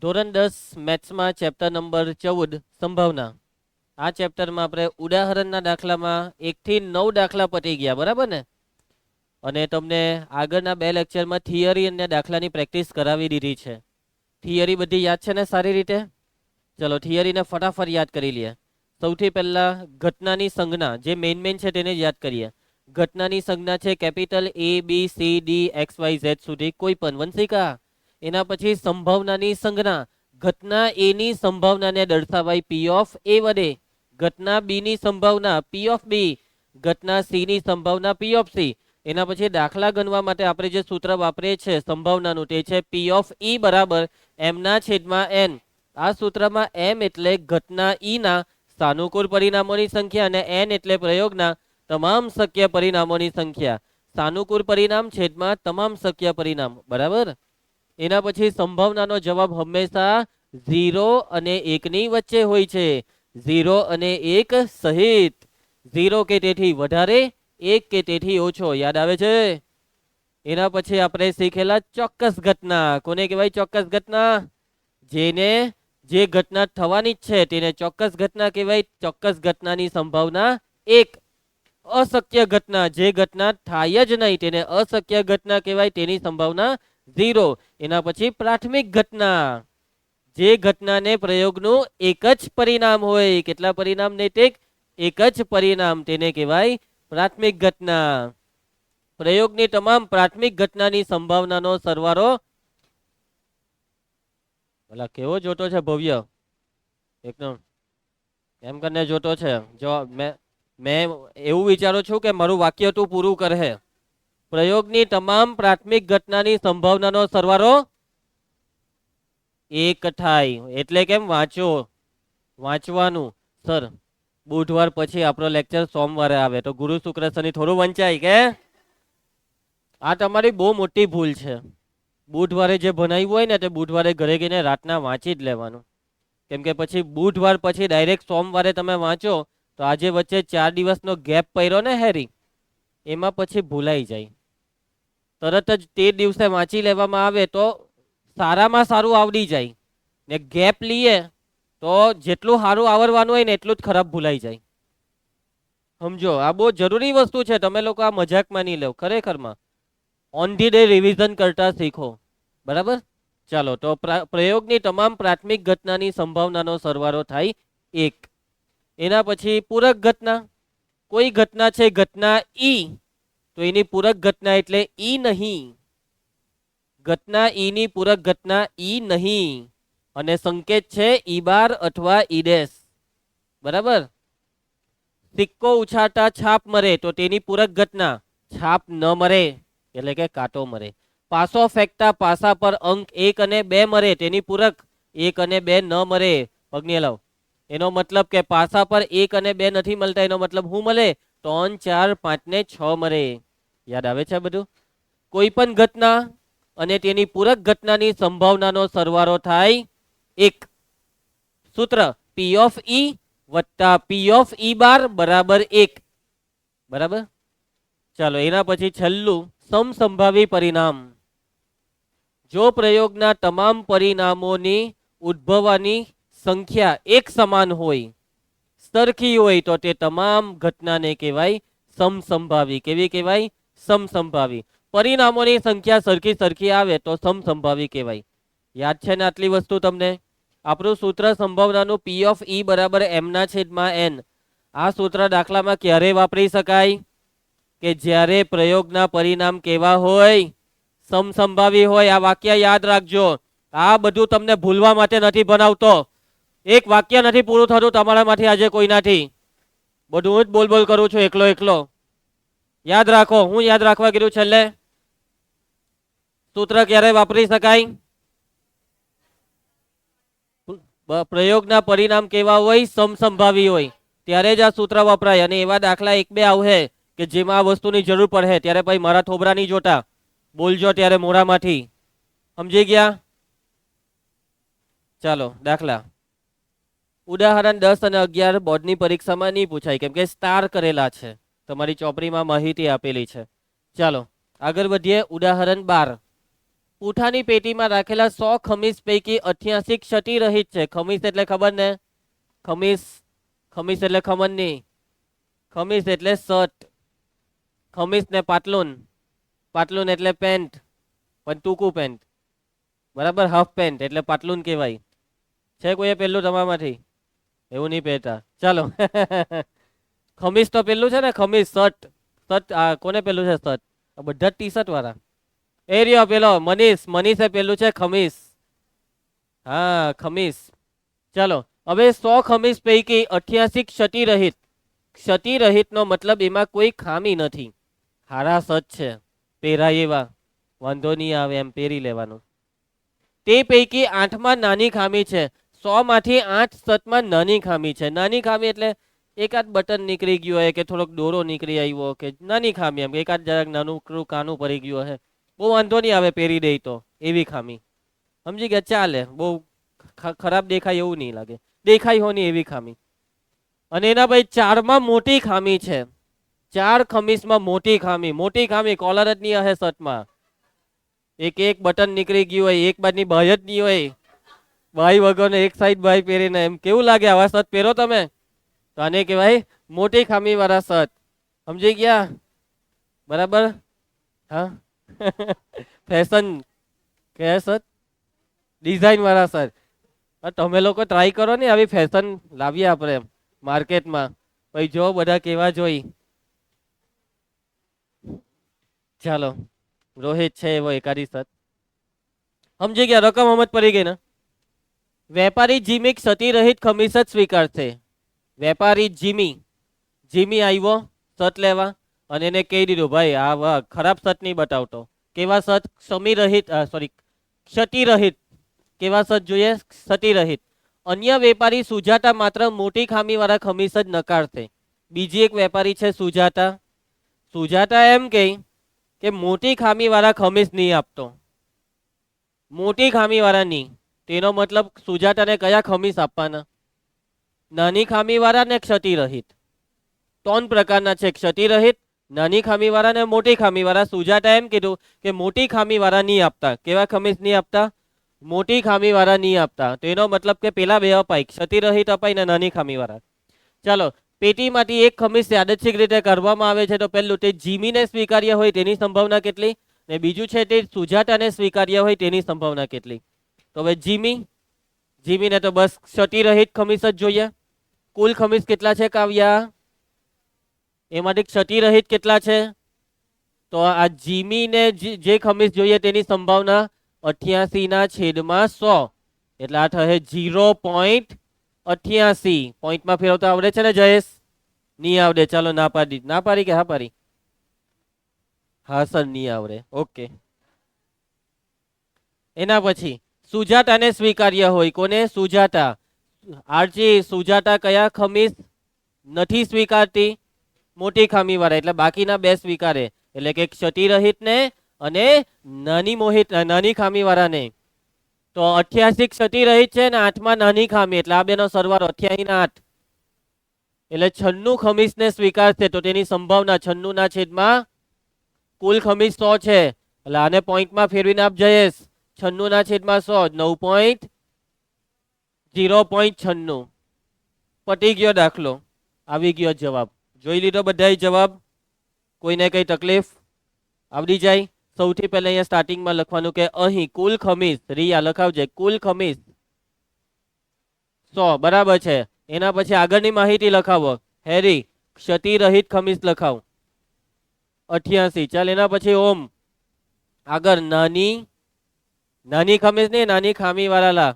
ધોરણ 10 મેથ્સમાં chapter number 14 સંભાવના. આ ચેપ્ટરમાં આપણે ઉદાહરણના દાખલામાં 1 થી 9 દાખલા પતી ગયા, બરાબર ને? અને તમને આગળના 2 લેક્ચરમાં થિયરી અને દાખલાની પ્રેક્ટિસ કરાવી દીધી છે. થિયરી બધી યાદ છે ને સારી રીતે? ચલો થિયરીને ફટાફટ યાદ કરી લઈએ. સૌથી પહેલા ઘટનાની સંજ્ઞા જે મેઇન છે તેને યાદ કરીએ. ઘટનાની સંજ્ઞા છે capital A B C D X Y Z સુધી કોઈ પણ વંશિકા. એના પછી સંભાવનાની સંજ્ઞા ઘટના A ની સંભાવનાને દર્શાવાય P ઓફ A વડે. ઘટના B ની સંભાવના P ઓફ B. ઘટના C ની સંભાવના P ઓફ C. એના પછી દાખલા ગણવા માટે આપણે જે સૂત્ર વાપરીએ છીએ સંભાવનાનું તે છે P ઓફ E બરાબર M ના છેદમાં N. આ સૂત્રમાં M એટલે ઘટના E ના સાનુકૂળ પરિણામોની સંખ્યા અને N એટલે પ્રયોગના તમામ શક્ય પરિણામોની સંખ્યા. સાનુકૂળ પરિણામ છેદમાં તમામ શક્ય પરિણામ, બરાબર. એના પછી સંભાવનાનો જવાબ હંમેશા 0 અને 1 ની વચ્ચે હોય છે. 0 અને 1 સહિત. 0 કે તેથી વધારે, 1 કે તેથી ઓછો. યાદ આવે છે? એના પછી આપણે શીખેલા ચોક્કસ ઘટના. કોને કહેવાય ચોક્કસ ઘટના? જેને જે ઘટના થવાની જ છે તેને ચોક્કસ ઘટના કહેવાય. ચોક્કસ ઘટનાની સંભાવના 1. અશક્ય ઘટના જે ઘટના થાય જ નહીં તેને અશક્ય ઘટના કહેવાય, તેની સંભાવના 0. એના પછી પ્રાથમિક ઘટના જે ઘટનાને પ્રયોગનું એક જ પરિણામ હોય. કેટલા પરિણામ? નૈતિક એક જ પરિણામ, તેને કહેવાય પ્રાથમિક ઘટના. પ્રયોગની તમામ પ્રાથમિક ઘટનાની સંભાવનાનો સરવાળો. ભલા કેવો જોતો છે ભવ્ય, એકદમ એમ કરીને જોતો છે. જો મેં એવું વિચારું છું કે મારું વાક્ય તું પૂરું કરે. પ્રયોગની તમામ પ્રાથમિક ઘટનાની સંભાવનાનો સરવાળો 1 થાય. એટલે કેમ? વાંચવાનું. સર બુધવાર પછી આપણો લેક્ચર સોમવારે આવે તો ગુરુ શુક્ર શનિ થોડું વંચાય કે? આ તમારી બહુ મોટી ભૂલ છે. બુધવારે જે ભણાવ્યું હોય ને તે બુધવારે ઘરે ગઈને રાતના વાંચી જ લેવાનું. કેમ કે પછી બુધવાર પછી ડાયરેક્ટ સોમવારે તમે વાંચો તો આજે વચ્ચે 4 દિવસનો ગેપ પડ્યો ને હેરી, એમાં પછી ભૂલાઈ જાય. તરત જ તે દિવસે વાંચી લેવામાં આવે તો સારામાં સારું આવડી જાય. ને ગેપ લઈએ તો જેટલું સારું આવડવાનું હોય ને એટલું જ ખરાબ ભૂલાઈ જાય. સમજો, આ બહુ જરૂરી વસ્તુ છે. તમે લોકો આ મજાકમાં નહીં લો, ખરેખરમાં ઓન ધી ડે રિવિઝન કરતા શીખો, બરાબર. ચાલો તો પ્રયોગની તમામ પ્રાથમિક ઘટનાની સંભાવનાનો સરવાળો થાય 1. એના પછી પૂરક ઘટના. કોઈ ઘટના છે ઘટના ઈ, તો એની પૂરક ઘટના એટલે ઈ નહીં. ઘટના ઈ ની પૂરક ઘટના ઈ નહીં. અને સંકેત છે ઈ બાર અથવા ઈ ડેશ, બરાબર. સિક્કો ઉછાળતા છાપ મરે તો તેની પૂરક ઘટના છાપ ન મરે એટલે કે કાંટો મરે. પાસો ફેંકતા પાસા પર અંક 1 અને 2 મરે તેની પૂરક 1 અને 2 ન મરે. પગની હલાવ. એનો મતલબ કે પાસા પર 1 અને 2 નથી મળતા, એનો મતલબ શું મળે? 3 4 5 ને 6 મળે. યાદ આવે છે બધું? કોઈ પણ ઘટના અને તેની પૂરક ઘટનાની સંભાવનાનો સરવાળો થાય 1. સૂત્ર P ઓફ E વત્તા P ઓફ E બાર બરાબર 1, બરાબર. ચાલો એના પછી છેલ્લું સમસંભાવી પરિણામ. જો પ્રયોગના તમામ પરિણામોની ઉદ્ભવવાની સંખ્યા એક સમાન હોય, સરખી હોય, તો તે તમામ ઘટનાને કહેવાય સમસંભાવી. કેવી કહેવાય? સમસંભાવી. પરિણામોની સંખ્યા સરખી આવે તો સમસંભાવી કહેવાય. યાદ છે ને આટલી વસ્તુ તમને? આપણું સૂત્ર સંભાવનાનું P ઓફ E બરાબર M ના છેદમાં N. આ સૂત્ર દાખલામાં ક્યારે વાપરી શકાય? કે જ્યારે પ્રયોગના પરિણામ કેવા હોય? સમસંભાવી હોય. આ વાક્ય યાદ રાખજો. આ બધું તમને ભૂલવા માટે નથી ભણાવતો. એક વાક્ય નથી પૂરું થતું તમારામાંથી આજે કોઈનાથી. બધું હું જ બોલ કરું છું એકલો. યાદ રાખો. હું યાદ રાખવા કીધું છેલ્લે? સૂત્ર ક્યારે વાપરી શકાય? પ્રયોગના પરિણામ કેવા હોય? સમસંભાવી હોય ત્યારે જ આ સૂત્ર વપરાય. અને એવા દાખલા 1 2 આવશે કે જેમાં આ વસ્તુની જરૂર પડે ત્યારે ભાઈ મારા થોબરા નહીં જોતા, બોલજો ત્યારે મોઢામાંથી. સમજી ગયા? ચાલો દાખલા. ઉદાહરણ 10 અને 11 બોર્ડની પરીક્ષામાં નહીં પૂછાય કેમ કે સ્ટાર કરેલા છે. તમારી ચોપડીમાં માહિતી આપેલી છે. ચાલો આગળ વધીએ. ઉદાહરણ 12. પૂંઠાની પેટીમાં રાખેલા 100 ખમીસ પૈકી 88 ક્ષતિ રહિત છે. ખમીસ એટલે ખબર ને? ખમીસ, ખમીસ એટલે ખબર નહીં. ખમીસ એટલે શર્ટ, ખમીસ ને પાટલુન, પાટલુન એટલે પેન્ટ, પણ ટૂંકું પેન્ટ, બરાબર. હાફ પેન્ટ એટલે પાટલુન કહેવાય. છે કોઈએ પેલું તમારામાંથી? એવું નહીં પહેરતા, ચાલો. ખમીસ તો પેલું છે ને, ખમીસ શર્ટ, શર્ટ કોને પેલું છે શર્ટ? બધા જ ટી શર્ટ વાળા. એ રહ્યો પેલો મનીષ, મનીષે પેલું છે ખમીસ. હા ખમીસ. ચાલો હવે 100 ખમીસ પૈકી 88 ક્ષતિ રહિત. ક્ષતિ રહિત નો મતલબ એમાં કોઈ ખામી નથી. હારા સચ છે, પહેરાય એવા, વાંધો નહીં આવે એમ પહેરી લેવાનું. તે પૈકી 8માં નાની ખામી છે. 100 માંથી 8 સતમાં નાની ખામી છે. નાની ખામી એટલે એકાદ બટન નીકળી ગયું હોય કે થોડોક દોરો નીકળી આવ્યો કે નાની ખામી, એમ એકાદ જરાક નાનું કાનું પડી ગયું હે, બહુ વાંધો નહીં આવે પહેરી દે તો, એવી ખામી. સમજી ગયા? ચાલે, બહુ ખરાબ દેખાય એવું નહીં લાગે, દેખાય હો નહીં એવી ખામી. અને એના ભાઈ 4માં મોટી ખામી છે. 4 ખમીસમાં મોટી ખામી. મોટી ખામી કોલર જ નહીં હે શર્ટમાં, એક બટન નીકળી ગયું હોય, એક બાજની બાય જ નહીં હોય, બાય વગરનો એક સાઈડ બાય પહેરીને, એમ કેવું લાગે? આવા શર્ટ પહેરો તમે તો આને કહેવાય મોટી ખામી વાળા શર્ટ. સમજી ગયા? બરાબર. હા. ફેશન કયા શર્ટ? ડિઝાઇન વાળા શર્ટ. તમે લોકો ટ્રાય કરો ને, આવી ફેશન લાવીએ આપણે માર્કેટમાં, પછી જો બધા કેવા જોઈ. ચાલો, રોહિત છે એવો એકાદી શર્ટ. સમજી ગયા? રકમ સમજ પડી ગઈ ને? વેપારી જીમી ક્ષતિ રહિત ખમીસ જ સ્વીકારશે. વેપારી જીમી, જીમી આવ્યો શર્ટ લેવા અને એને કહી દીધું, ભાઈ આ ખરાબ શર્ટ નહીં બતાવતો. કેવા શર્ટ? સમી રહિત, સોરી ક્ષતિ રહિત. કેવા શર્ટ જોઈએ? ક્ષતિ રહિત. અન્ય વેપારી સુજાતા માત્ર મોટી ખામી વાળા ખમીસ જ નકારશે. બીજી એક વેપારી છે સુજાતા. સુજાતા એમ કે મોટી ખામી વાળા ખમીસ નહીં આપતો. મોટી ખામી વાળા નહીં, તેનો મતલબ સુજાતાને કયા ખમીસ આપવાના? નાની ખામી વાળા ને ક્ષતિ રહિત. 3 પ્રકારના છે, ક્ષતિ રહિત, નાની ખામી વાળા ને મોટી ખામી વાળા. સુજાતા એમ કીધું કે મોટી ખામી વાળા નહીં આપતા. કેવા ખમીસ નહીં આપતા? મોટી ખામી વાળા નહીં આપતા. તો એનો મતલબ કે પેલા બે અપાય, ક્ષતિ રહિત અપાય ને નાની ખામી વાળા. ચાલો, પેટીમાંથી એક ખમીસ યાદચ્છિક રીતે કરવામાં આવે છે તો પહેલું તે જીમીને સ્વીકાર્ય હોય તેની સંભાવના કેટલી, ને બીજું છે તે સુજાતાને સ્વીકાર્ય હોય તેની સંભાવના કેટલી. તો હવે જીમી, જીમીને તો બસ ક્ષતિ રહિત ખમીસ જ જોઈએ. કુલ ખમીસ કેટલા છે કાવ્યા? એમાંથી ક્ષતિ રહિત કેટલા છે? તો આ જીમીને જે ખમીસ જોઈએ તેની સંભાવના 88/100, એટલે આ થશે 0.88. પોઈન્ટમાં ફેરવતા આવડે છે ને જયેશ? નહીં આવડે. ચાલો ના પાડી, ના પાડી કે હા પાડી? હા સર નહીં આવડે. ઓકે. એના પછી સુજાતાને સ્વીકાર્ય હોય. કોને? સુજાતા. આરજી, સુજાતા કયા ખમીસ નથી સ્વીકારતી? મોટી ખામી વાળા. એટલે બાકીના બે સ્વીકારે, એટલે કે ક્ષતિ રહિત ને અને નાની ખામી વાળાને. તો 88 ક્ષતિ રહિત છે ને 8માં નાની ખામી, એટલે આ બેનો સરવાળો 88 ને 8, એટલે 96 ખમીસને સ્વીકારશે. તો તેની સંભાવના 96/, કુલ ખમીસ 100 છે, એટલે આને પોઈન્ટમાં ફેરવીને આપ જયેશ. 96/100 0.96. પટી ગયો દાખલો, આવી ગયો જવાબ. જોઈ લીધો બધાય જવાબ? કોઈને કઈ તકલીફ? આવડી જાય? સૌથી પહેલા અહીંયા સ્ટાર્ટિંગમાં લખવાનું કે અહીં કુલ ખમીસ, રિયા લખાવજે, કુલ ખમીસ 100 બરાબર છે. એના પછી આગળની માહિતી લખાવો. હેરી, ક્ષતિ રહિત ખમીસ લખાવ 88. ચાલ એના પછી ઓમ આગળ નાની ખમીસ નહીં, નાની ખામી વાળા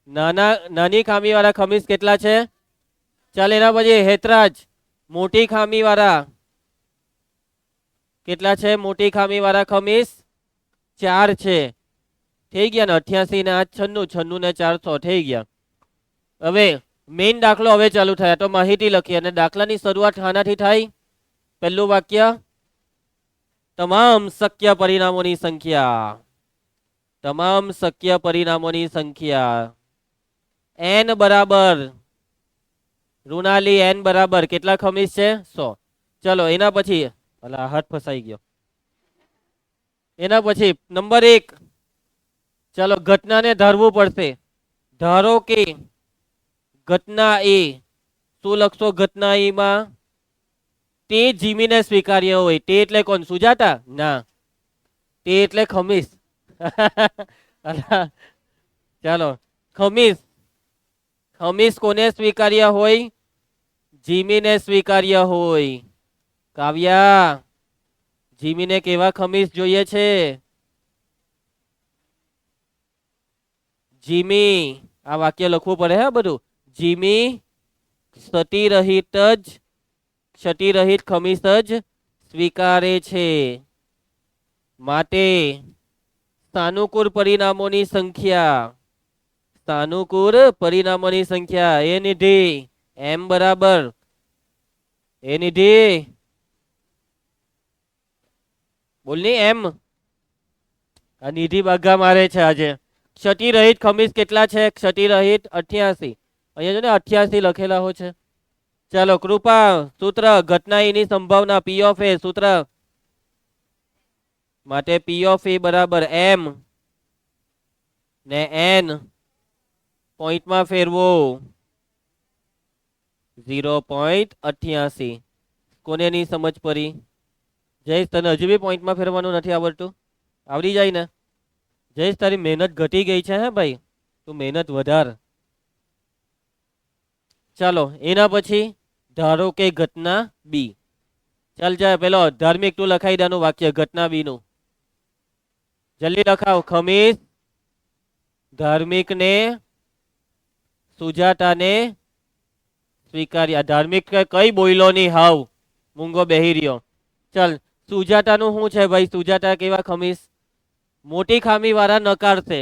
નાની ખામી વાળા ખમીસ કેટલા છે? ચાલ એના પછી હેતરાજ, મોટી ખામી વાળા કેટલા છે? મોટી ખામી વાળા ખમીસ 4 છે. થઈ ગયા ને? 88 ને 8 96, 96 ને 4 100 થઈ ગયા. હવે મેઇન દાખલો હવે ચાલુ થયા. તો માહિતી લખી અને દાખલાની શરૂઆત આનાથી થાય. પહેલું વાક્ય, તમામ શક્ય પરિણામોની સંખ્યા, તમામ શક્ય પરિણામોની સંખ્યા n બરાબર, ઋણાલી n બરાબર કેટલા ખમીસ છે? 100. ચલો એના પછી, હાથ ફસાઈ ગયો. એના પછી નંબર 1, ચાલો ઘટનાને ધારવું પડશે. ધારો કે ઘટના એ, શું લખશો ઘટના એ માં? તે જીમીને સ્વીકાર્ય હોય. તે એટલે કોણ? સુજાતા? ના, તે એટલે ખમીસ. અલા, ચાલો ખમીસ. ખમીસ કોને સ્વીકાર્ય હોય? જીમીને સ્વીકાર્ય હોય. કાવ્યા, જીમીને કેવા ખમીસ જોઈએ છે? જીમી, આ વાક્ય લખવું પડે હે બધું. જીમી સતીરહિત જ, ક્ષતિરહિત ખમીસ જ સ્વીકારે છે. માટે સાનુકૂળ પરિણામોની સંખ્યા, સાનુકૂળ પરિણામોની સંખ્યા એ નિધિ એમ બરાબર, એ નિધિ બોલની એમ. આ નિધિ બાઘા મારે છે આજે. ક્ષતિરહિત ખમીસ કેટલા છે? ક્ષતિરહિત 88. અહીંયા જો ને 88 લખેલા હોય છે. ચાલો કૃપા સૂત્ર, ઘટના એની સંભાવના પી ઓફ એ સૂત્ર, માટે પી ઓફ એ બરાબર એમ ને એન પોઈન્ટમાં ફેરવો 0.88. કોને ની સમજ પડી? જયેશ, તને હજુ બી પોઈન્ટમાં ફેરવાનું નથી આવડતું? આવડી જાય ને? જયેશ, તારી મહેનત ઘટી ગઈ છે હે ભાઈ, તું મહેનત વધાર. ચાલો એના પછી ધારો કે ઘટના બી. ચાલ જાય પેલો ધાર્મિક તું લખાઈ દેનું વાક્ય ઘટના બી નું. જલ્દી લખાવ. ખમીસ ધાર્મિક ને સુજાતાને સ્વીકાર્યા. ધાર્મિક કઈ બોયલો ની હાવ મૂંગો બેહી રહ્યો. ચાલ સુજાતાનું શું છે ભાઈ? સુજાતા કેવા ખમીસ? મોટી ખામી વાળા નકાર છે.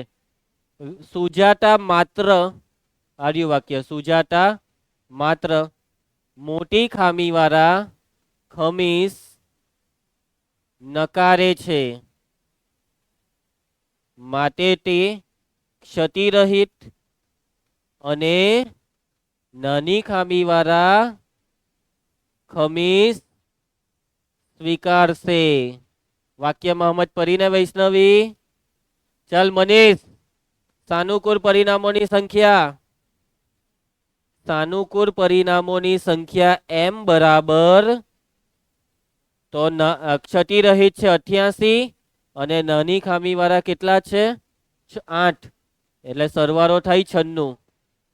સુજાતા માત્ર, આર્યું વાક્ય, સુજાતા માત્ર મોટી ખામી વાળા ખમીસ નકારે છે. માટે તે ક્ષતિરહિત અને નાની ખામી વાળા ખમીસ સ્વીકારશે. વાક્યમાં સમજ પડીને વૈષ્ણવી? ચાલ મનીષ, સાનુકૂળ પરિણામોની સંખ્યા, સાનુકૂળ પરિણામોની સંખ્યા એમ બરાબર, તો ક્ષતિરહિત છે 88 અને નાની ખામી વાળા કેટલા છે? 8. એટલે સરવાળો થાય 96.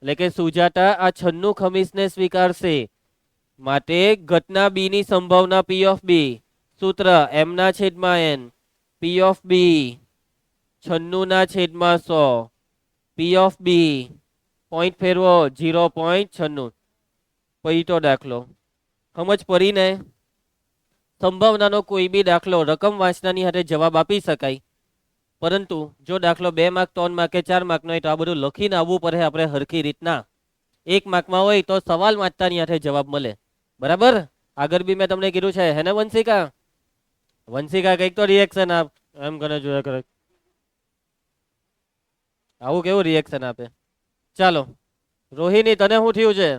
એટલે કે સુજાતા આ 96 ખમીસને સ્વીકારશે. માટે ઘટના બી ની સંભાવના પી ઓફ બી સૂત્ર એમ ના છેદમાં N, P of B 96/100, P of B point ફેરવો 0.96. પૈતો દાખલો સમજ પડી ને? સંભાવનાનો કોઈ બી દાખલો રકમ વાંચનાની હાથે જવાબ આપી શકાય, પરંતુ જો દાખલો 2 માર્ક 3 માર્ક કે 4 માર્ક નો હોય તો આ બધું લખીને આવવું પડે આપણે હરખી રીતના. 1 માર્કમાં હોય તો સવાલ વાંચતાની હાથે જવાબ મળે. બરાબર? આગળ બી મેં તમને કીધું છે હે ને વંશિકા? વંશિકા કઈક તો રિએક્શન આપ. એમ કરે જોયા કરે, આવું કેવું રિએક્શન આપે? ચાલો રોહિણી, તને શું થયું છે?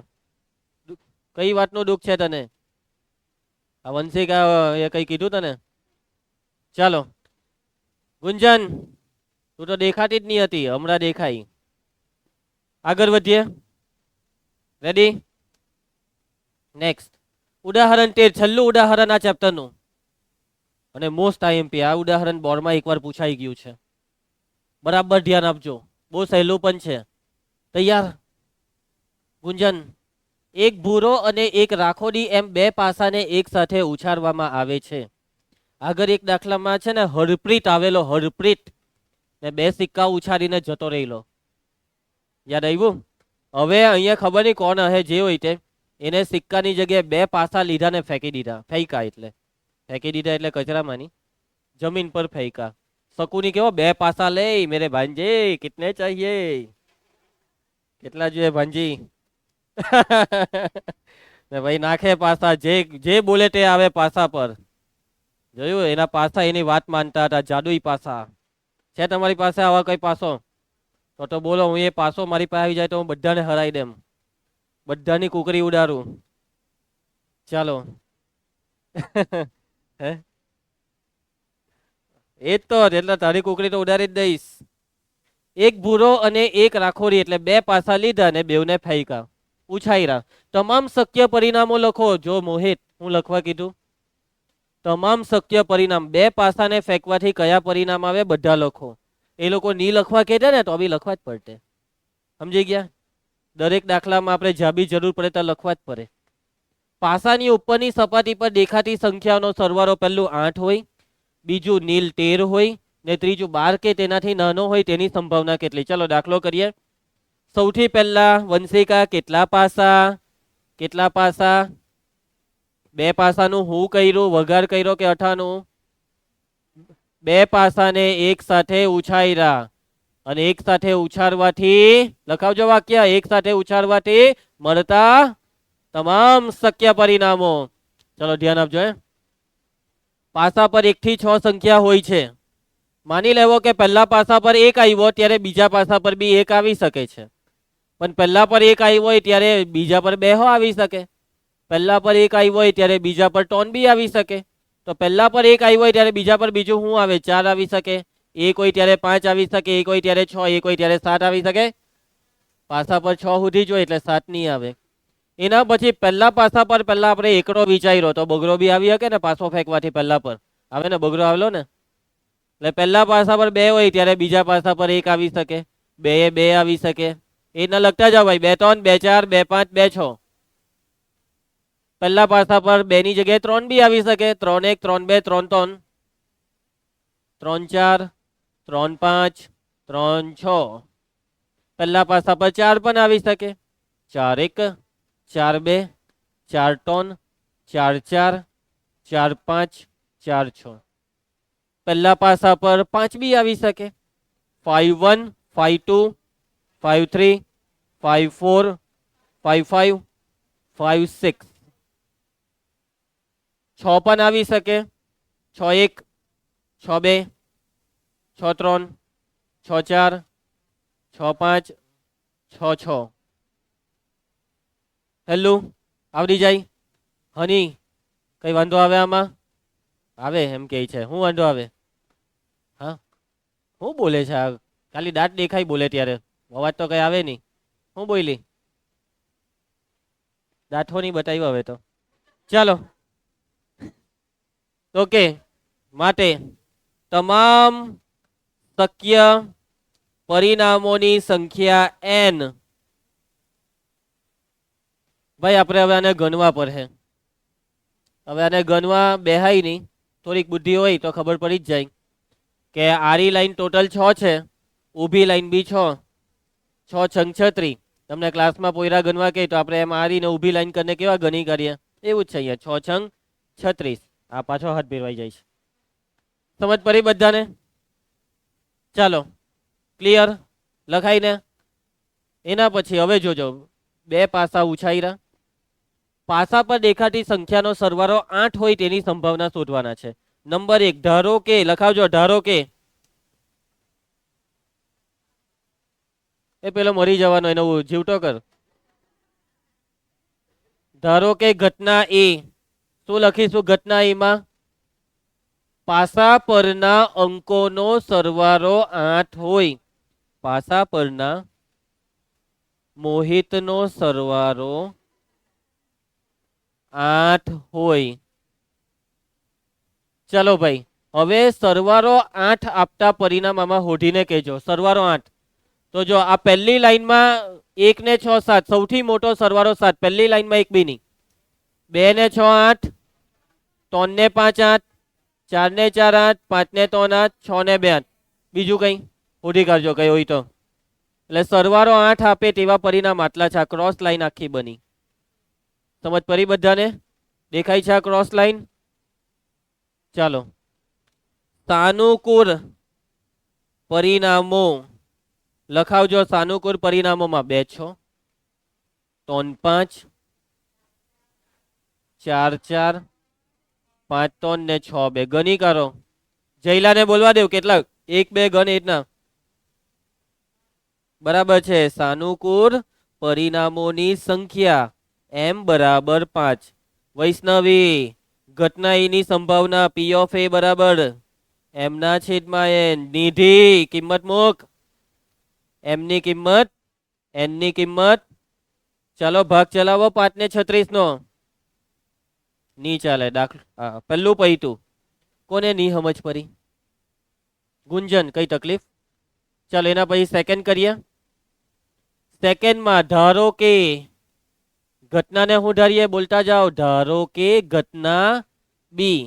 કઈ વાતનું દુઃખ છે તને? આ વંશિકા એ કઈ કીધું તને? ચાલો ગુંજન, તું તો દેખાતી જ નહીં હતી, હમણાં દેખાઈ. આગળ વધીએ. રેડી? નેક્સ્ટ ઉદાહરણ 13, છેલ્લું ઉદાહરણ આ ચેપ્ટરનું અને મોસ્ટ આઈએમપી. આ ઉદાહરણ બોર્ડમાં એકવાર પૂછાઈ ગયું છે. બરાબર ધ્યાન આપજો, બહુ સહેલું પણ છે. તૈયાર? ગુંજન, એક ભૂરો અને એક રાખોડી એમ બે પાસાને એક સાથે ઉછાળવામાં આવે છે. આગળ એક દાખલામાં છે ને હરપ્રીત આવેલો, હરપ્રીત ને 2 સિક્કા ઉછાળીને જતો રહેલો. યાદ આવ્યું? હવે અહીંયા ખબર નહીં કોણ હે, જે હોય તે એને સિક્કાની જગ્યાએ 2 પાસા લીધા ને ફેંકી દીધા. ફેંકા એટલે ફેંકી દીધા એટલે કચરામાં નહીં, જમીન પર ફેંકા. શકુની કેવો 2 પાસા લે મેરે ભાંજે, કિતને ચાહીએ? કેટલા જોઈએ ભાંજી? ને ભાઈ નાખે પાસા, જે બોલે તે આવે પાસા પર. જોયું? એના પાસા એની વાત માનતા હતા, જાદુઈ પાસા. છે તમારી પાસે આવા કઈ પાસો? તો બોલો, હું એ પાસો મારી પાસે આવી જાય તો હું બધાને હરાઈ દેમ, બધાની કુકરી ઉડાડું. ચાલો. હે એ જ તો, એટલે તારી કુકડી તો ઉડાડી જ દઈશ. એક ભૂરો અને એક રાખોડી એટલે બે પાસા લીધા અને બેવને ફેંકા ઉછાયરા. તમામ શક્ય પરિણામો લખો. જો મોહિત, હું લખવા કીધું? તમામ શક્ય પરિણામ. બે પાસાને ફેંકવાથી કયા પરિણામ આવે બધા લખો. એ લોકો ની લખવા કહેતા ને તો બી લખવા જ પડશે. સમજી ગયા? દરેક દાખલામાં આપણે જ્યાં બી જરૂર પડે ત્યાં લખવા જ પડે. પાસાની ઉપરની સપાટી પર દેખાતી સંખ્યાનો સરવાળો પહેલું 8 હોય, બીજું નીલ 13 હોય ને ત્રીજું 12 કે તેનાથી નાનો હોય તેની સંભાવના કેટલી? ચલો દાખલો કરીએ. સૌથી પહેલા વંશિકા કેટલા પાસા? કેટલા પાસા? બે પાસાનું હું કર્યું? વઘાર કર્યો કે અઠાનું? બે પાસાને એક સાથે ઉછાયરા અને એક સાથે ઉછારવાથી, લખાવજો વાક્ય, એક સાથે ઉછારવાથી મળતા તમામ શક્ય પરિણામો. ચલો ધ્યાન આપજો. પાસા પર 1 થી 6 સંખ્યા હોય છે. માની લેવો કે પહેલા પાસા પર 1 આવ્યો ત્યારે બીજા પાસા પર બી 1 આવી શકે છે. પણ પહેલા પર 1 આવ્યો હોય ત્યારે બીજા પર 2 આવી શકે. પહેલા પર 1 આવ્યો હોય ત્યારે બીજા પર 3 બી આવી શકે. તો પહેલા પર 1 આવ્યો હોય ત્યારે બીજા પર બીજું શું આવે? 4 આવી શકે. 1 હોય ત્યારે 5 આવી શકે. 1 હોય ત્યારે 6, 1 હોય ત્યારે 7 આવી શકે. પાસા પર 6 સુધી જોઈએ એટલે 7 નહીં આવે. એના પછી પહેલા પાસા પર પહેલા આપણે એકડો વિચાર્યો તો બગડો બી આવી શકે ને? પાસો ફેંકવાથી પહેલા પર આવે ને, બગડો આવેલો ને. એટલે પહેલા પાસા પર 2 હોય ત્યારે બીજા પાસા પર 1 આવી શકે. 2 એ 2 આવી શકે. એના લખતા જાઓ ભાઈ. 2 3 2 4 2 5 2 6. પહેલા પાસા પર 2 ની જગ્યાએ 3 બી આવી શકે. 3 1 3 2 3 3 3 4 3 5 3 6. પહેલા પાસા પર 4 પણ આવી શકે. 4 1 4 2 4 3 4 4 4 5 4 6. પહેલા પાસા પર 5 બી આવી શકે. 5 1 5 2 5 3 5 4 5 5 5 6. 6 પણ આવી શકે. 6 1 6 2 6 3 6 4 6 5 6 6. હેલો, આવડી જાય? હની કઈ વાંધો આવે આમાં? આવે એમ કે છે. શું વાંધો આવે? હા, શું બોલે છે આ? ખાલી દાંત દેખાય બોલે ત્યારે, અવાજ તો કઈ આવે નહીં. શું બોલી? દાંતો નહીં બતાવ્યો હવે તો. ચાલો, ઓકે. માટે તમામ શક્ય પરિણામોની સંખ્યા n. ભાઈ આપણે હવે આને ગણવા પડે. હવે આને ગણવા બેહાય નહીં. થોડીક બુદ્ધિ હોય તો ખબર પડી જ જાય કે આરી લાઈન ટોટલ 6 છે, ઊભી લાઈન બી 6. 6 છંગ 36. તમને ક્લાસમાં પોયરા ગણવા કહે તો આપણે એમ આરીને ઊભી લાઈન કરીને કેવા ગણી કરીએ? એવું જ છે અહીંયા. 6 છંગ 36. આ પાછો હાથ ભેરવાઈ જાય છે. સમજ પડી બધાને? ચાલો, ક્લિયર? લખાઈને એના પછી હવે જોજો, બે પાસા ઉછાયરા. પાસા પર દેખાતી સંખ્યાનો સરવાળો 8 હોય તેની સંભાવના શોધવાના છે. નંબર 1, ધારો કે, લખાવજો, ધારો કે, એ પેલો મરી જવાનો એનો જીવતો કર. ધારો કે ઘટના એ, શું લખીશું ઘટના એમાં? પાસા પરના અંકોનો સરવાળો 8 હોય. પાસા પરના મોહિતનો સરવાળો 8 હોય. ચલો ભાઈ, હવે સરવાળો 8 આપતા પરિણામ આમાં હોધીને કહેજો. સરવાળો 8. તો જો આ પહેલી લાઈનમાં 1 ને 6 7, સૌથી મોટો સરવાળો 7. પહેલી લાઈનમાં 1 બી નહીં. 2 ને 6 8, 3 ને 5 8, 4 ને 4 8, 5 ને 3 8, 6 ને 2 8. બીજું કઈ હોધી કાઢજો કઈ હોય તો. એટલે સરવાળો 8 આપે તેવા પરિણામ આટલા છે. આ ક્રોસ લાઈન આખી બની. સમજ પડી બધાને? દેખાય છે આ ક્રોસ લાઈન? ચાલો, સાનુકૂળ પરિણામો લખાવજો. સાનુકૂળ પરિણામોમાં 2 6, 3 5, 4 4, 5 3 ને 6 2. ગણી કરો. જયલાને બોલવા દેવ કેટલાક 1 2 ગણ એટલા બરાબર છે. સાનુકૂળ પરિણામોની સંખ્યા m બરાબર 5. વૈષ્ણવી, ઘટના એની સંભાવના p of a બરાબર એમના છેદમાં એન. નિધિ કિંમત મૂક. એમની કિંમત, એનની કિંમત. ચાલો ભાગ ચલાવો 5 ને 36 નો. ની ચાલે દાખલો. પહેલું પૈતું કોને ની સમજ પડી? ગુંજન કઈ તકલીફ? ચાલો એના પછી સેકન્ડ કરીએ. સેકન્ડમાં ધારો કે ઘટનાને હું ધારીએ, બોલતા જાઓ. ધારો કે ઘટના બી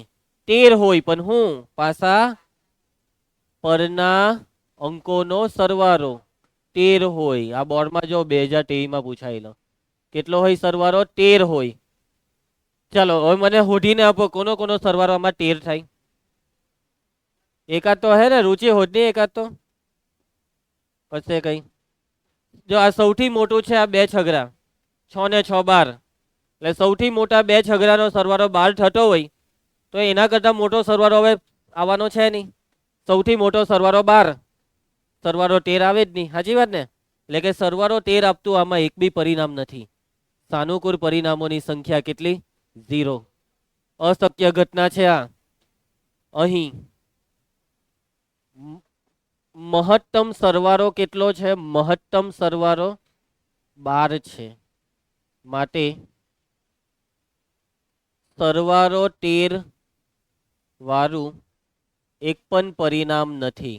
13 હોય પણ હું પાછા પરના અંકોનો સરવાળો 13 હોય. આ બોર્ડમાં જો 2023માં પૂછાયેલો કેટલો હોય સરવાળો? 13 હોય. ચાલો હવે મને હોધીને આપો કોનો કોનો સરવાળો આમાં 13 થાય? એકાદ તો હે ને રુચિ? હોદની એકાદ તો કશે કઈ. જો આ સૌથી મોટું છે, આ 2 છગડા 6 ને 6 12. એટલે સૌથી મોટા 2 છગડાનો સરવાળો 12 થતો હોય તો એના કરતા મોટો સરવાળો હવે આવવાનો છે નહીં. સૌથી મોટો સરવાળો 12, સરવાળો 13 આવે જ નહીં. સાચી વાત ને? એટલે કે સરવાળો 13 આપતું આમાં એક બી પરિણામ નથી. સાનુકૂળ પરિણામોની સંખ્યા કેટલી? 0. અશક્ય ઘટના છે આ. અહીં મહત્તમ સરવાળો કેટલો છે? મહત્તમ સરવાળો 12 છે. માટે સરવાળો 13 વાળું એક પણ પરિણામ નથી.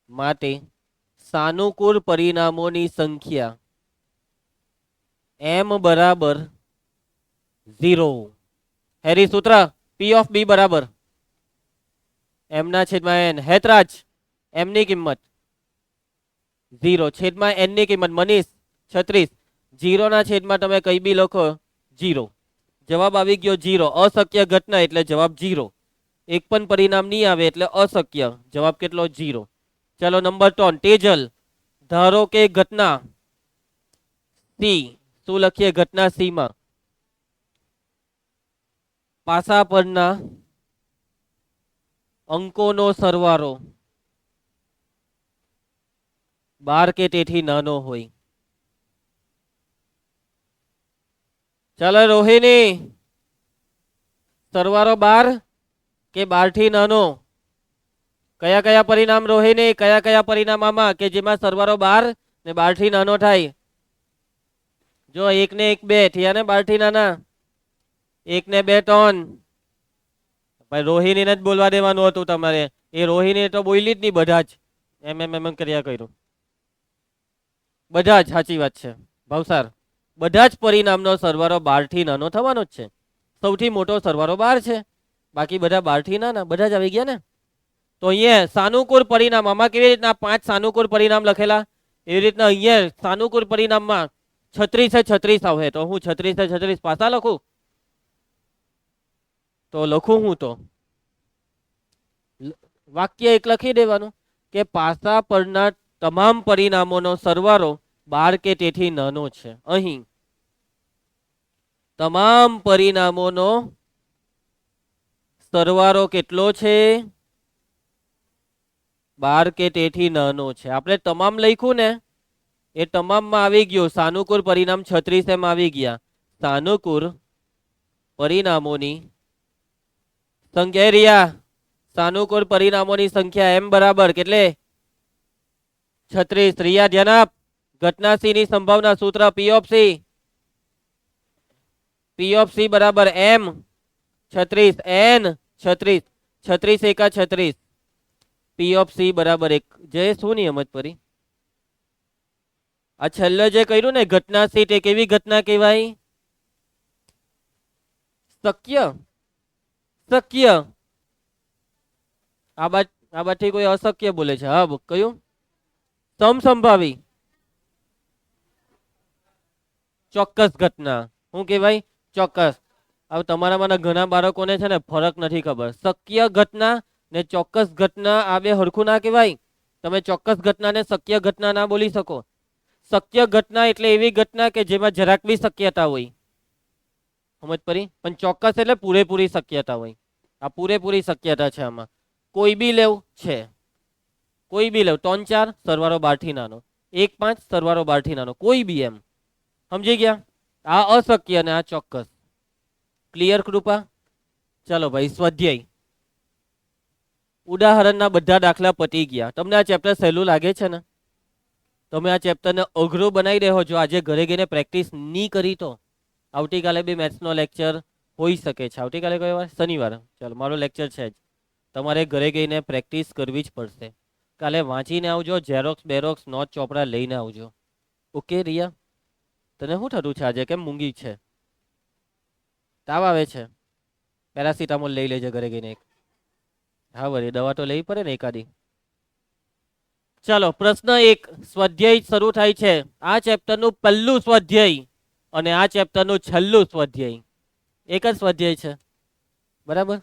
માટે સાનુકૂળ પરિણામોની સંખ્યા m બરાબર 0. હેરી સૂત્ર P of B બરાબર એમના છેદમાં n. હેતરાજ એમની કિંમત 0 છેદમાં n ની કિંમત મનીષ 36. 0 ના છેદમાં તમે કઈ બી લખો 0. જવાબ આવી ગયો 0. અશક્ય ઘટના એટલે જવાબ 0. એક પણ પરિણામ નહીં આવે એટલે અશક્ય. જવાબ કેટલો? 0. ચાલો નંબર 3 તેજલ. ધારો કે ઘટના સી. શું લખીએ ઘટના સી માં? પાસા પરના અંકોનો સરવાળો 12 કે તેથી નાનો હોય. ચાલો રોહિણી, સરવાળો 12 કે 12 થી નાનો? કયા કયા પરિણામ રોહિણી? કયા કયા પરિણામ આમાં કે જેમાં સરવાળો 12 ને 12 થી નાનો થાય? જો 1 ને 1 2 થયા ને 12 થી નાના. 1 ને 2 3. ભાઈ રોહિણીને જ બોલવા દેવાનું હતું તમારે. એ રોહિણી તો બોલી જ નહીં. બધા જ એમ કર્યા કર્યું. બધા જ સાચી વાત છે ભાવસાર. બધા જ પરિણામનો સરવાળો 12 થી નાનો થવાનો જ છે. સૌથી મોટો સરવાળો 12 છે. બાકી બધા 12 થી નાના. બધા જ આવી ગયા ને? તો અહીંયા સાનુકૂળ પરિણામ આમાં કેવી રીતના 5 સાનુકૂળ પરિણામ લખેલા એવી રીતના અહીંયા સાનુકૂળ પરિણામમાં 36 36 આવે. તો હું 36 36 પાછા લખું? તો લખું હું તો વાક્ય એક લખી દેવાનું કે પાસા પરના તમામ પરિણામોનો સરવાળો 12 કે તેથી નાનો છે. અહીં તમામ પરિણામોનો સરવાળો કેટલો છે? 12 કે તેથી નાનો છે. આપણે તમામ લખ્યું ને એ તમામમાં આવી ગયું. સાનુકૂળ પરિણામ 36 એમ આવી ગયા. સાનુકૂળ પરિણામોની સંખ્યા રિયા, સાનુકૂળ પરિણામોની સંખ્યા m બરાબર કેટલે? 36. રિયા ધ્યાન આપ. ઘટના સી ની સંભાવના સૂત્ર P of C. P of C બરાબર m 36 n 36 36 એકા 36. P of C બરાબર 1. જય શું ની સમજ પડી? આ છેલ્લે જે કર્યું ને ઘટના સી તે કેવી ઘટના કહેવાય? શક્ય. શક્ય. આ બાજથી કોઈ અશક્ય બોલે છે. હા કયું? સમસંભાવી. ચોક્કસ ઘટના. શું કહેવાય? ચોક્કસ. હવે તમારામાંના ઘણા બાળકોને છે ને ફરક નથી ખબર. શક્ય ઘટના ને ચોક્કસ ઘટના આ બે હરખું ના કહેવાય. તમે ચોક્કસ ઘટનાને શક્ય ઘટના ના બોલી શકો. શક્ય ઘટના એટલે એવી ઘટના કે જેમાં જરાક બી શક્યતા હોય. સમજ પડી? પણ ચોક્કસ એટલે પૂરેપૂરી શક્યતા હોય. આ પૂરેપૂરી શક્યતા છે આમાં. કોઈ બી લેવું છે. કોઈ બી લેવ 3 4 સરવાળો 12 થી નાનો, 1 5 સરવાળો 12 થી નાનો, કોઈ બી એમ. સમજી ગયા? આ અશક્ય અને આ ચોક્કસ. ક્લિયર કૃપા? ચાલો ભાઈ, સ્વાધ્યાય. ઉદાહરણના બધા દાખલા પતી ગયા. તમને આ ચેપ્ટર સહેલું લાગે છે ને? તમે આ ચેપ્ટરને અઘરું બનાવી રહ્યો છો. આજે ઘરે ગઈને પ્રેક્ટિસ નહીં કરી તો આવતીકાલે બી મેથ્સનો લેક્ચર હોઈ શકે છે. આવતીકાલે કયો વાર? શનિવાર. ચાલો, મારો લેક્ચર છે જ. તમારે ઘરે ગઈને પ્રેક્ટિસ કરવી જ પડશે. કાલે વાંચીને આવજો, ઝેરોક્સ બેરોક્સ નોટ ચોપડા લઈને આવજો. ઓકે રિયા? તને શું થતું છે આજે? કેમ મૂંગી છે? તાવ આવે છે? પેરાસિટામોલ લઈ લેજે ઘરે ગઈને એક. હા વળી, દવા તો લેવી પડે ને એકાદી. ચાલો, પ્રશ્ન 1 સ્વાધ્યાય શરૂ થાય છે. આ ચેપ્ટરનું પહેલું સ્વાધ્યાય અને આ ચેપ્ટરનું છેલ્લું સ્વાધ્યાય એક જ સ્વાધ્યાય છે, બરાબર?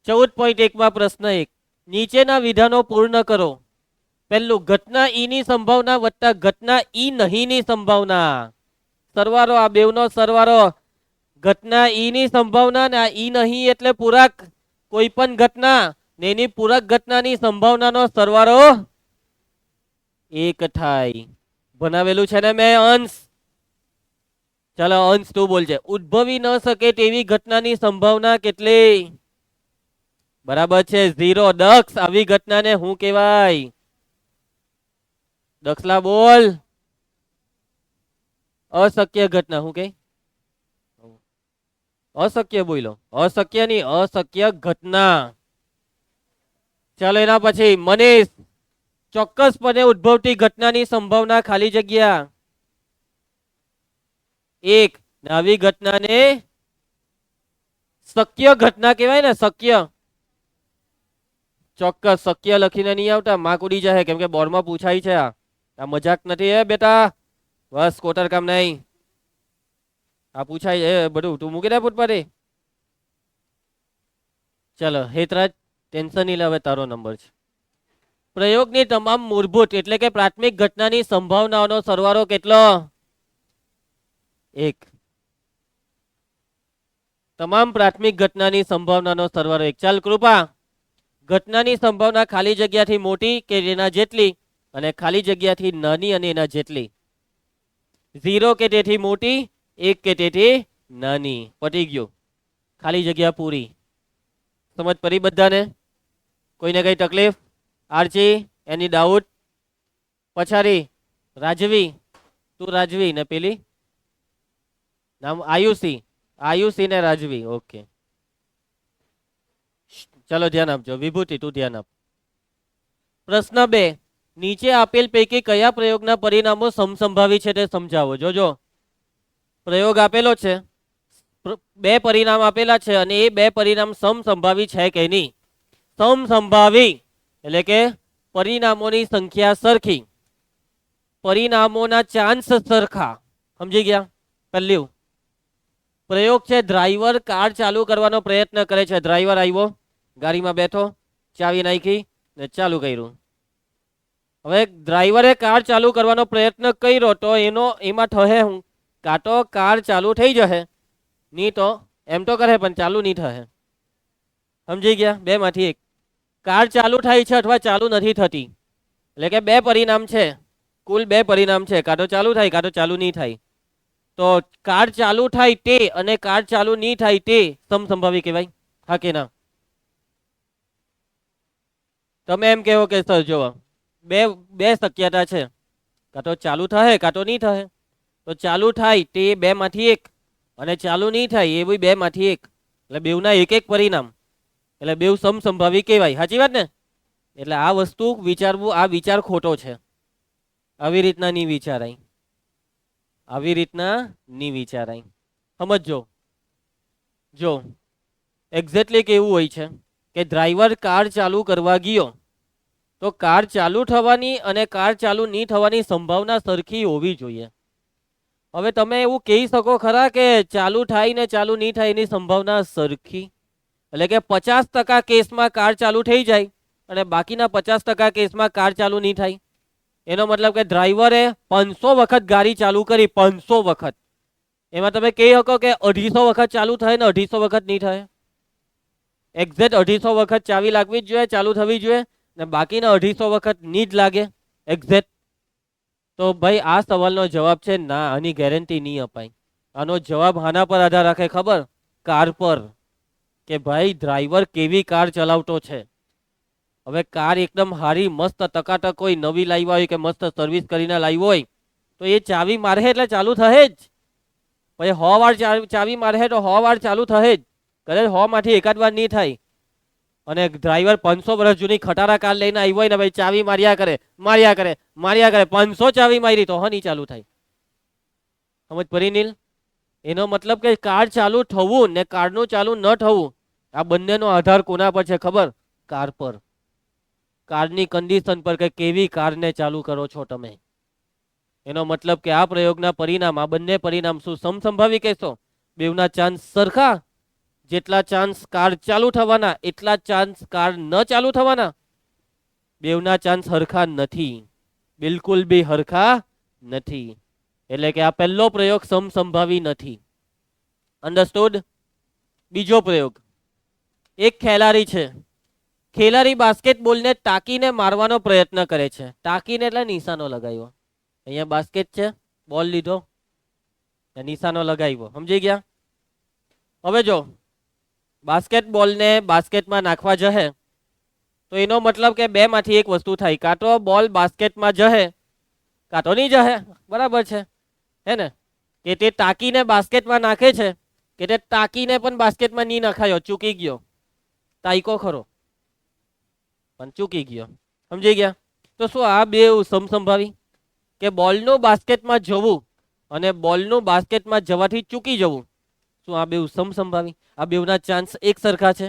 14.1 માં પ્રશ્ન 1, નીચેના વિધાનો પૂર્ણ કરો. પહેલું, ઘટના ઈ ની સંભાવના વત્તા ઘટના ઈ નહીં ની સંભાવના. સરવાળો, આ બેવનો સરવાળો. ઘટના ઈ ની સંભાવના ને આ ઈ નહીં એટલે પૂરક. કોઈ પણ ઘટના ને એની પૂરક ઘટનાની સંભાવનાનો સરવાળો 1 થાય. બનાવેલું છે ને મેં અંશ? ચાલો, અંશ તું બોલજે. ઉદ્ભવી ન શકે તેવી ઘટનાની સંભાવના કેટલી? બરાબર છે, 0. દક્ષ, આવી ઘટનાને શું કહેવાય? દક્ષલા બોલ. અશક્ય ઘટના. શું કે? અશક્ય બોલો. અશક્ય ની અશક્ય ઘટના. ચાલો, એના પછી મનીષ, ચોક્કસપણે ઉદ્ભવતી ઘટનાની સંભાવના ખાલી જગ્યા 1. આવી ઘટનાને શક્ય ઘટના કહેવાય ને? શક્ય. ચોક્કસ. શક્ય લખીને નહીં આવતા, માર્ક ઉડી જાય, કેમ કે બોર્ડમાં પૂછાય છે. આ મજાક નથી હે બેટા, બસ કોટર કામ નહીં. આ પૂછાય એ બધું તું મૂકી દે ફૂટપાથી. ચલો હેતરાજ, ટેન્શન નહીં લે, હવે તારો નંબર છે. પ્રયોગની તમામ મૂળભૂત એટલે કે પ્રાથમિક ઘટનાની સંભાવનાઓનો સરવાળો કેટલો? 1. તમામ પ્રાથમિક ઘટનાની સંભાવનાનો સરવાળો 1. ચાલ કૃપા, ઘટનાની સંભાવના ખાલી જગ્યાથી મોટી કે એના જેટલી અને ખાલી જગ્યાથી નાની અને એના જેટલી. 0 કે તેથી મોટી, 1 કે તેથી નાની. પતી ગયું, ખાલી જગ્યા પૂરી. સમજ પડી બધાને? કોઈને કઈ તકલીફ? આરજી, એની ડાઉટ? પછાડી રાજવી, તું રાજવી ને પેલી નામ આયુષી. આયુષી ને રાજવી. ઓકે, ચલો ધ્યાન આપજો. વિભૂતિ, તું ધ્યાન આપ. પ્રશ્ન 2, નીચે આપેલ પૈકી કયા પ્રયોગના પરિણામો સમસંભાવી છે તે સમજાવો. જોજો, પ્રયોગ આપેલો છે, 2 પરિણામ આપેલા છે અને એ 2 પરિણામ સમસંભાવી છે કે નહીં? સમસંભાવી એટલે કે પરિણામોની સંખ્યા સરખી, પરિણામોના ચાન્સ સરખા. સમજી ગયા? પહેલું પ્રયોગ છે, ડ્રાઈવર કાર ચાલુ કરવાનો પ્રયત્ન કરે છે. ડ્રાઈવર આવ્યો, ગાડીમાં બેઠો, ચાવી નાખી ને ચાલુ કર્યું. હવે ડ્રાઈવરે કાર ચાલુ કરવાનો પ્રયત્ન કર્યો તો એમાં થશે હું? કાં તો કાર ચાલુ થઈ જશે, નહીં તો એમ તો કરે પણ ચાલુ નહીં થશે. સમજી ગયા? 2 માંથી 1. કાર ચાલુ થાય છે અથવા ચાલુ નથી થતી, એટલે કે 2 પરિણામ છે, કુલ 2 પરિણામ છે. કાં તો ચાલુ થાય, કાં તો ચાલુ નહીં થાય. તો કાર ચાલુ થાય તે અને કાર ચાલુ નહીં થાય તે સમસંભાવી કહેવાય? હા કે ના? તમે એમ કહો કે સર જો બે શક્યતા છે, કાં તો ચાલુ થાય કાં તો નહીં થાય. તો ચાલુ થાય તે 2 માંથી 1 અને ચાલુ નહીં થાય એ બી 2 માંથી 1, એટલે બેવના 1 પરિણામ, એટલે બેવ સમસંભાવી કહેવાય. સાચી વાત ને? એટલે આ વસ્તુ વિચારવું, આ વિચાર ખોટો છે. આવી રીતના નહીં વિચારાય, આવી રીતના નહીં વિચારાય. સમજો. જો એક્ઝેક્ટલી કેવું હોય છે કે ડ્રાઈવર કાર ચાલુ કરવા ગયો તો કાર ચાલુ થવાની અને કાર ચાલુ નહીં થવાની સંભાવના સરખી હોવી જોઈએ. હવે તમે એવું કહી શકો ખરા કે ચાલુ થાય ને ચાલુ નહીં થાય એની સંભાવના સરખી? એટલે કે 50% કેસમાં કાર ચાલુ થઈ જાય અને બાકીના 50% કેસમાં કાર ચાલુ નહીં થાય. એનો મતલબ કે ડ્રાઈવરે 500 વખત ગાડી ચાલુ કરી, 500 વખત. એમાં તમે કહી શકો કે 250 વખત ચાલુ થાય ને 250 વખત નહીં થાય? એક્ઝેક્ટ 250 વખત ચાવી લાગવી જ જોઈએ, ચાલુ થવી જોઈએ, ને બાકીના 250 વખત નહીં જ લાગે એક્ઝેક્ટ. તો ભાઈ આ સવાલનો જવાબ છે ના, આની ગેરંટી નહીં અપાય. આનો જવાબ આના પર આધાર રાખે ખબર? કાર પર. કે ભાઈ ડ્રાઈવર કેવી કાર ચલાવતો છે. હવે કાર એકદમ હારી મસ્ત ટકાટક હોય, નવી લાવ્યા હોય કે મસ્ત સર્વિસ કરીને લાવ્યો હોય તો એ ચાવી મારે એટલે ચાલુ થશે જ. પછી 100 વાર ચાવી મારે તો 100 વાર ચાલુ થશે જ. કદાચ 100 માંથી એકાદ વાર નહીં થાય. અને ડ્રાઈવર 500 વર્ષ જૂની ખટારા કાર લઈને આવ્યો હોય ને ભાઈ ચાવી માર્યા કરે માર્યા કરે માર્યા કરે, 500 ચાવી મારી તો નહીં ચાલુ થાય. સમજ પડી નીલ? એનો મતલબ કે કાર ચાલુ થવું ને કારનું ચાલુ ન થવું, આ બંનેનો આધાર કોના પર છે ખબર? કાર પર. કારની કન્ડિશન પર કે કેવી કારને ચાલુ કરો છો તમે. એનો મતલબ કે આ પ્રયોગના પરિણામ, આ બંને પરિણામ શું સમસંભાવી કહેશો? બેવના ચાન્સ સરખા. જેટલા ચાન્સ કાર ચાલુ થવાના એટલા ચાન્સ કાર ન ચાલુ થવાના. બેવના ચાન્સ હરખા નથી, બિલકુલ બી હરખા નથી. એટલે કે આ પહેલો પ્રયોગ સમસંભાવી નથી. અન્ડરસ્ટુડ? બીજો પ્રયોગ, એક ખેલાડી છે. ખેલાડી બાસ્કેટબોલને ટાંકીને મારવાનો પ્રયત્ન કરે છે. ટાંકીને એટલે નિશાનો લગાવ્યો. અહીંયા બાસ્કેટ છે, બોલ લીધો, નિશાનો લગાવ્યો. સમજી ગયા? હવે જો બાસ્કેટબોલને બાસ્કેટમાં નાખવા જશે તો એનો મતલબ કે બે માંથી એક વસ્તુ થાય. કાં તો બોલ બાસ્કેટમાં જશે કાં તો નહીં જશે. બરાબર છે, હે ને? કે તે ટાંકીને બાસ્કેટમાં નાખે છે કે તે ટાંકીને પણ બાસ્કેટમાં નહીં નખાયો, ચૂકી ગયો. તાઈકો ખરો પણ ચૂકી ગયો. સમજી ગયા? તો શું આ બે સમસંભાવી કે બોલનું બાસ્કેટમાં જવું અને બોલનું બાસ્કેટમાં જવાથી ચૂકી જવું, શું આ બે સમસંભાવી? આ બેવના ચાન્સ એક સરખા છે?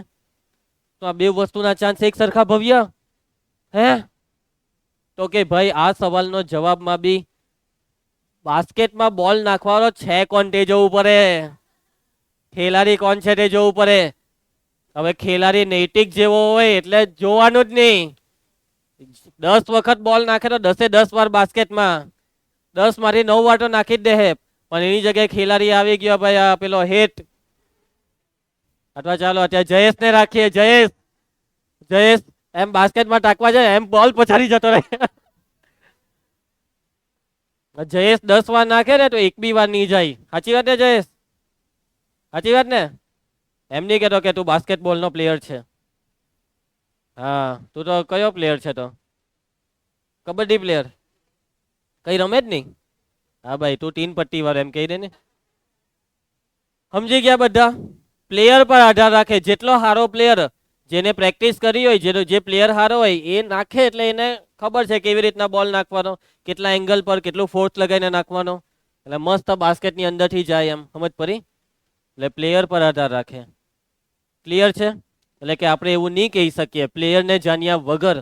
તો આ બે વસ્તુના ચાન્સ એક સરખા ભવ્ય હે? તો કે ભાઈ આ સવાલનો જવાબમાં બી બાસ્કેટમાં બોલ નાખવાનો છે કોણ તે જોવું પડે. ખેલાડી કોણ છે તે જોવું પડે. હવે ખેલાડી નૈતિક જેવો હોય એટલે જોવાનું જ નહીં. 10 વખત બોલ નાખે તો 10 વાર બાસ્કેટમાં, 10 માંથી 9 વાર તો નાખી જ દે. પણ એની જગ્યાએ ખેલાડી આવી ગયો ભાઈ આ પેલો હેટ, અથવા ચાલો અત્યારે જયેશ ને રાખીએ. જયેશ એમ બાસ્કેટમાં ટાંકવા જાય એમ બોલ પછાડી જતો રહે. જયેશ 10 વાર નાખે ને તો એક બી વાર નહીં જાય. સાચી વાત ને જયેશ? સાચી વાત ને? એમ નહીં કહેતો કે તું બાસ્કેટબોલ નો પ્લેયર છે. હા, તું તો કયો પ્લેયર છે? તો કબડ્ડી પ્લેયર. કઈ રમે જ નહીં? હા ભાઈ તું 3 પટ્ટી વાર એમ કહી દે ને. સમજી ગયા બધા? પ્લેયર પર આધાર રાખે. જેટલો સારો પ્લેયર, જેને પ્રેક્ટિસ કરી હોય, જે પ્લેયર સારો હોય એ નાખે એટલે એને ખબર છે કેવી રીતના બોલ નાખવાનો, કેટલા એંગલ પર કેટલું ફોર્સ લગાવીને નાખવાનો, એટલે મસ્ત બાસ્કેટની અંદરથી જાય. એમ સમજ પડી? એટલે પ્લેયર પર આધાર રાખે. ક્લિયર છે? એટલે કે આપણે એવું નહીં કહી શકીએ પ્લેયરને જાણ્યા વગર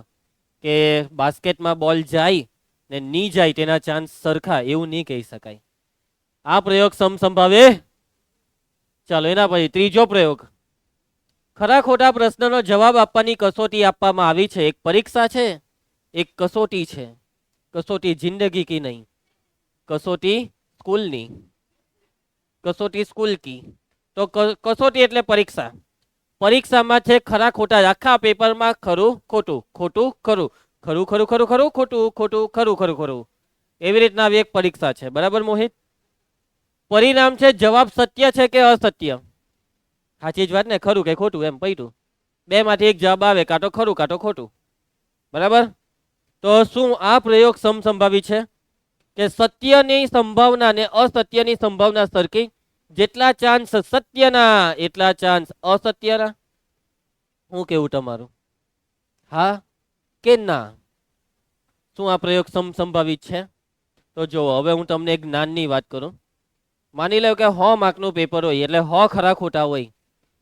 કે બાસ્કેટમાં બોલ જાય ને નહીં જાય તેના ચાન્સ સરખા, એવું નહીં કહી શકાય. આ પ્રયોગ સમસંભાવે. ચાલો એના પછી ત્રીજો પ્રયોગ. ખરા ખોટા પ્રશ્નનો જવાબ આપવાની કસોટી આપવામાં આવી છે. એક પરીક્ષા છે, એક કસોટી છે. કસોટી જિંદગી કી નહીં, કસોટી સ્કૂલની. કસોટી સ્કૂલ કી. તો કસોટી એટલે પરીક્ષા. પરીક્ષામાં છે ખરા ખોટા, આખા પેપરમાં ખરું ખોટું ખોટું ખરું, ખરું ખરું ખરું ખરું ખોટું ખોટું ખરું ખરું ખરું, એવી રીતના આવી એક પરીક્ષા છે. બરાબર મોહિત? પરિણામ છે જવાબ સત્ય છે કે અસત્ય. સાચી જ વાત ને? ખરું કે ખોટું એમ પૈટું. બે માંથી એક જવાબ આવે, કાં તો ખરું કાં તો ખોટું. બરાબર? તો શું આ પ્રયોગ સમસંભાવી છે કે સત્યની સંભાવના ને અસત્યની સંભાવના સરખી? જેટલા ચાન્સ સત્યના એટલા ચાન્સ અસત્યના. શું કેવું તમારું? હા કે ના? શું આ પ્રયોગ સમસંભાવિત છે? તો જો હવે હું તમને એક જ્ઞાનની વાત કરું. માની લો કે 100 માર્કનું પેપર હોય એટલે 100 ખરા ખોટા હોય.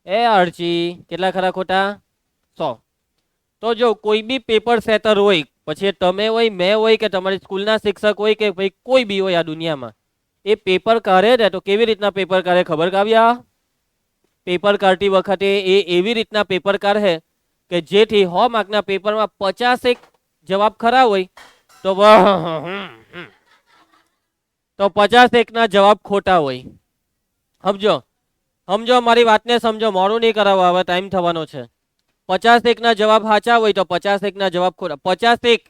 એ અરજી કેટલા ખરા ખોટા? 100. તો જો કોઈ બી પેપર સેટર હોય, પછી તમે હોય, મેં હોય કે તમારી સ્કૂલના શિક્ષક હોય કે ભાઈ કોઈ બી હોય આ દુનિયામાં, એ પેપર કાઢે ને તો કેવી રીતના પેપર કાઢે ખબર? કાવ્યા, પેપર કાઢતી વખતે એ એવી રીતના પેપર કાઢે કે જેથી 100 માર્કના પેપરમાં 50 જવાબ ખરા હોય તો 51 ના જવાબ ખોટા હોય. સમજો સમજો મારી વાતને સમજો, મોડું નહીં કરાવો, હવે ટાઈમ થવાનો છે. 51 ના જવાબ સાચા હોય તો 51 ના જવાબ ખોટા. 51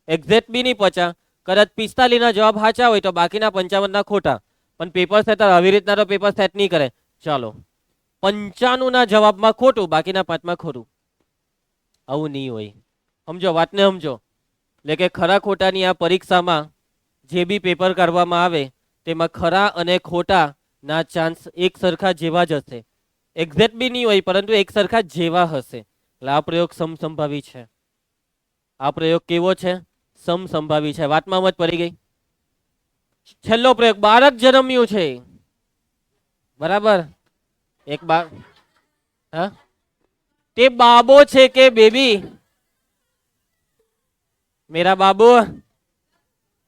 એક્ઝેક્ટ બી નહીં 50, કદાચ 45 ના જવાબ સાચા હોય તો બાકીના 55 ના ખોટા. પણ પેપર સેટર આવી રીતના તો પેપર સેટ નહીં કરે. ચાલો 95 ના જવાબમાં ખોટું, બાકીના 5માં ખરું. આવું નહીં હોય. સમજો વાતને, સમજો. એટલે કે ખરા ખોટાની આ પરીક્ષામાં જે બી પેપર કરવામાં આવે તેમાં ખરા અને ખોટા ના ચાન્સ એક સરખા જેવા જ હશે. એક્ઝેક્ટ બી નહીં હોય, પરંતુ એક સરખા જેવા હશે. એટલે આ પ્રયોગ સમસંભાવી છે. આ પ્રયોગ કેવો છે? સમસંભાવી છે. વાતમાં મત પડી ગઈ. છેલ્લો પ્રયોગ, બાળક જન્મ્યું છે, બરાબર? એક હા, તે બાબો છે કે baby? Mera Babu,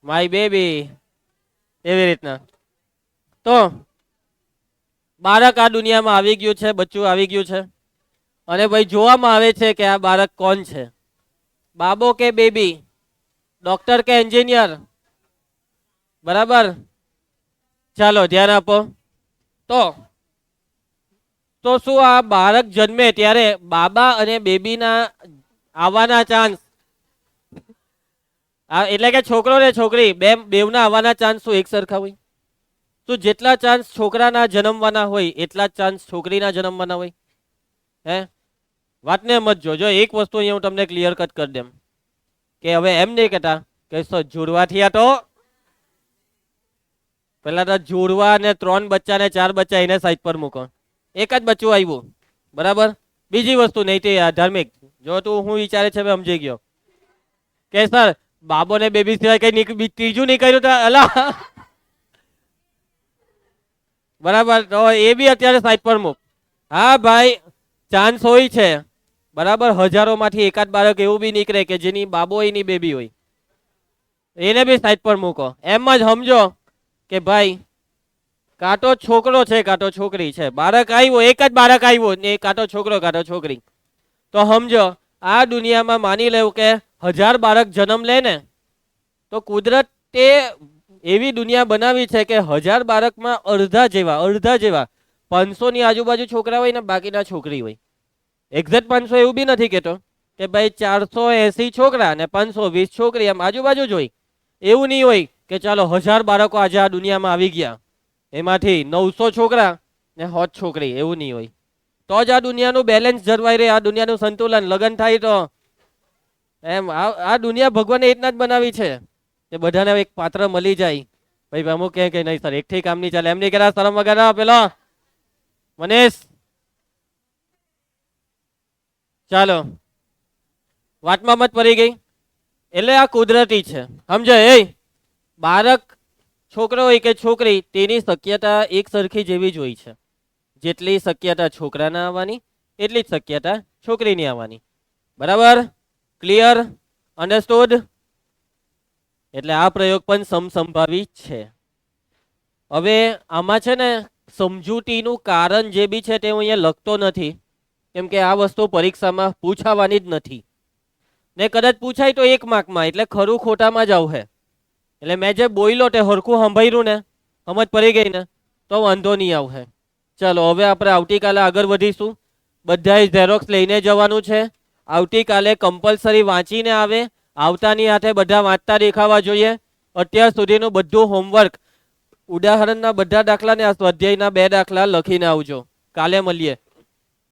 my baby, એવી રીતના. તો બાળક આ દુનિયામાં આવી ગયું છે, બચ્ચું આવી ગયું છે, અને ભાઈ જોવામાં આવે છે કે આ બાળક કોણ છે, બાબો કે બેબી, ડોક્ટર કે એન્જિનિયર, બરાબર? ચાલો ધ્યાન આપો. તો શું આ બાળક જન્મે ત્યારે બાબા અને બેબીના આવવાના ચાન્સ, એટલે કે છોકરો ને છોકરી બેવના આવવાના ચાન્સ શું એક સરખા હોય? તો જેટલા ચાન્સ છોકરાના જન્મવાના હોય એટલા જ ચાન્સ છોકરીના જન્મવાના હોય? હે, વાતને સમજો. જો એક વસ્તુ અહીંયા હું તમને ક્લિયર કટ કરી દેમ કે હવે એમ નહીં કહેતા કે જોડવા થયા તો પેલા તો જોડવા ને 3 બચ્ચા ને 4 બચ્ચા એને સાઈડ પર મૂકો, એક જ બચ્ચું આવ્યું, બરાબર? બીજી વસ્તુ નહીં તે ધાર્મિક, જો તું હું વિચારે છે સમજી ગયો કે સર બાબો ને બેબી સિવાય કઈ ત્રીજું નહીં કર્યું તો અલા, બરાબર? તો એ બી અત્યારે સાઈડ પર મૂક. હા ભાઈ, ચાન્સ હોય છે, બરાબર? હજારોમાંથી એકાદ બાળક એવું બી નીકળે કે જેની બાબો હોય ની બેબી હોય, એને બી સાઈડ પર મૂકો. એમ જ સમજો કે ભાઈ કાંટો છોકરો છે કાંટો છોકરી છે, બાળક આવ્યો, એક જ બાળક આવ્યો ને કાંટો છોકરો કાંટો છોકરી. તો સમજો આ દુનિયામાં માની લેવું કે 1000 બાળક જન્મ લે ને તો કુદરતે એવી દુનિયા બનાવી છે કે 1000 બાળકમાં અડધા જેવા 500 ની આજુબાજુ છોકરા હોય ને બાકીના છોકરી હોય. એક્ઝેક્ટ 500 એવું બી નથી કેતો કે ભાઈ 480 છોકરા ને 520 છોકરી, એમ આજુબાજુ જ હોય. એવું નહીં હોય કે ચાલો 1000 બાળકો આજે આ દુનિયામાં આવી ગયા, એમાંથી 900 છોકરા ને 100 છોકરી, એવું નહીં હોય. તો જ આ દુનિયાનું બેલેન્સ જળવાઈ રહે, આ દુનિયાનું સંતુલન. લગ્ન થાય તો એમ આ દુનિયા ભગવાને એ રીતના જ બનાવી છે કે બધાને એક પાત્ર મળી જાય. ભાઈ અમુક કહે કે નહીં સર એકથી કામ નહીં ચાલે, એમ નહીં કરા શરમ વગર પેલો મનીષ. ચાલો વાતમાં મત પડી ગઈ. એટલે આ કુદરતી છે, સમજો. બાળક છોકરો હોય કે છોકરી તેની શક્યતા એક સરખી જેવી જ હોય છે. જેટલી શક્યતા છોકરાના આવવાની એટલી જ શક્યતા છોકરીની આવવાની, બરાબર? ક્લિયર? અન્ડરસ્ટુડ? એટલે આ પ્રયોગ પણ સમસંભાવી છે. હવે આમાં છે ને સમજૂતીનું કારણ જે બી છે તે હું અહીંયા લખતો નથી, કેમ કે આ વસ્તુ પરીક્ષામાં પૂછાવાની જ નથી, ને કદાચ પૂછાય તો 1 માર્કમાં, એટલે ખરું ખોટામાં જ આવશે. એટલે મેં જે બોલ્યો તે હરખું સાંભળ્યું ને, સમજ પડી ગઈ ને, તો વાંધો નહીં આવશે. ચાલો હવે આપણે આવતીકાલે આગળ વધીશું. બધાએ ઝેરોક્સ લઈને જવાનું છે. આવતીકાલે કમ્પલસરી વાંચીને આવે, આવતાની હાથે બધા વાંચતા દેખાવા જોઈએ. અત્યાર સુધીનું બધું હોમવર્ક, ઉદાહરણના બધા દાખલા ને આ સ્વાધ્યાયના 2 દાખલા લખીને આવજો. કાલે મળીએ.